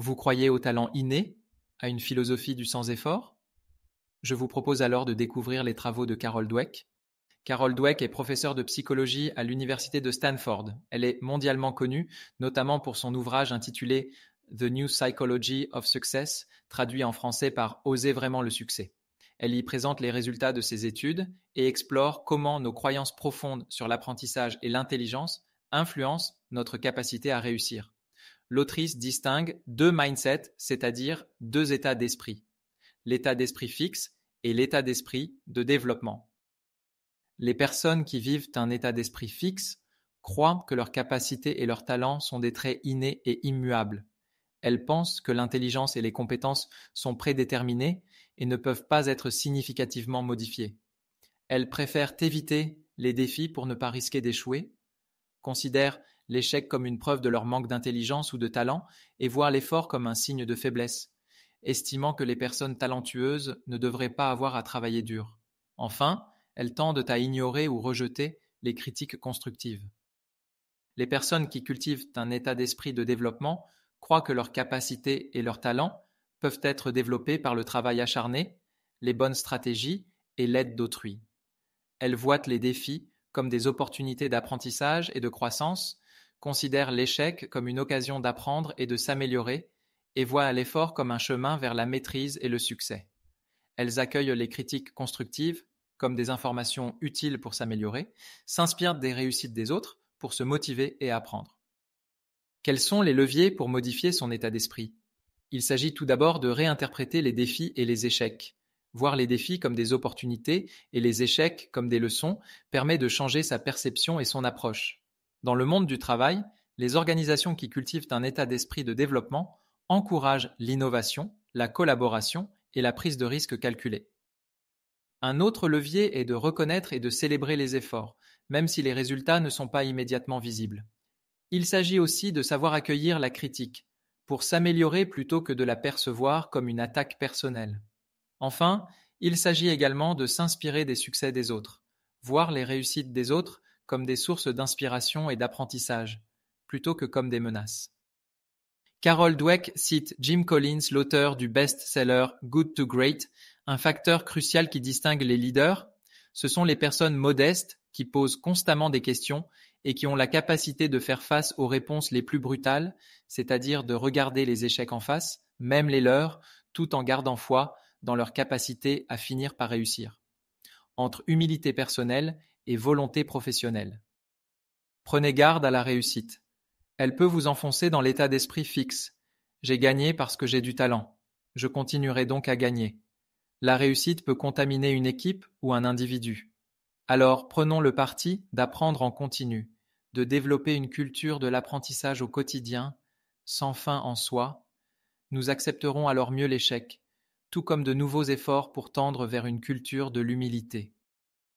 Vous croyez au talent inné, à une philosophie du sans-effort? Je vous propose alors de découvrir les travaux de Carol Dweck. Carol Dweck est professeure de psychologie à l'université de Stanford. Elle est mondialement connue, notamment pour son ouvrage intitulé The New Psychology of Success, traduit en français par Oser vraiment le succès. Elle y présente les résultats de ses études et explore comment nos croyances profondes sur l'apprentissage et l'intelligence influencent notre capacité à réussir. L'autrice distingue deux mindsets, c'est-à-dire deux états d'esprit. L'état d'esprit fixe et l'état d'esprit de développement. Les personnes qui vivent un état d'esprit fixe croient que leurs capacités et leurs talents sont des traits innés et immuables. Elles pensent que l'intelligence et les compétences sont prédéterminées et ne peuvent pas être significativement modifiées. Elles préfèrent éviter les défis pour ne pas risquer d'échouer, considèrent l'échec comme une preuve de leur manque d'intelligence ou de talent et voient l'effort comme un signe de faiblesse, estimant que les personnes talentueuses ne devraient pas avoir à travailler dur. Enfin, elles tendent à ignorer ou rejeter les critiques constructives. Les personnes qui cultivent un état d'esprit de développement croient que leurs capacités et leurs talents peuvent être développés par le travail acharné, les bonnes stratégies et l'aide d'autrui. Elles voient les défis comme des opportunités d'apprentissage et de croissance, considèrent l'échec comme une occasion d'apprendre et de s'améliorer, et voient l'effort comme un chemin vers la maîtrise et le succès. Elles accueillent les critiques constructives comme des informations utiles pour s'améliorer, s'inspirent des réussites des autres pour se motiver et apprendre. Quels sont les leviers pour modifier son état d'esprit? Il s'agit tout d'abord de réinterpréter les défis et les échecs. Voir les défis comme des opportunités et les échecs comme des leçons permet de changer sa perception et son approche. Dans le monde du travail, les organisations qui cultivent un état d'esprit de développement encouragent l'innovation, la collaboration et la prise de risques calculée. Un autre levier est de reconnaître et de célébrer les efforts, même si les résultats ne sont pas immédiatement visibles. Il s'agit aussi de savoir accueillir la critique, pour s'améliorer plutôt que de la percevoir comme une attaque personnelle. Enfin, il s'agit également de s'inspirer des succès des autres, voir les réussites des autres comme des sources d'inspiration et d'apprentissage, plutôt que comme des menaces. Carol Dweck cite Jim Collins, l'auteur du best-seller Good to Great. Un facteur crucial qui distingue les leaders, ce sont les personnes modestes qui posent constamment des questions et qui ont la capacité de faire face aux réponses les plus brutales, c'est-à-dire de regarder les échecs en face, même les leurs, tout en gardant foi dans leur capacité à finir par réussir. Entre humilité personnelle et volonté professionnelle. Prenez garde à la réussite. Elle peut vous enfoncer dans l'état d'esprit fixe. J'ai gagné parce que j'ai du talent. Je continuerai donc à gagner. La réussite peut contaminer une équipe ou un individu. Alors prenons le parti d'apprendre en continu, de développer une culture de l'apprentissage au quotidien, sans fin en soi. Nous accepterons alors mieux l'échec, tout comme de nouveaux efforts pour tendre vers une culture de l'humilité.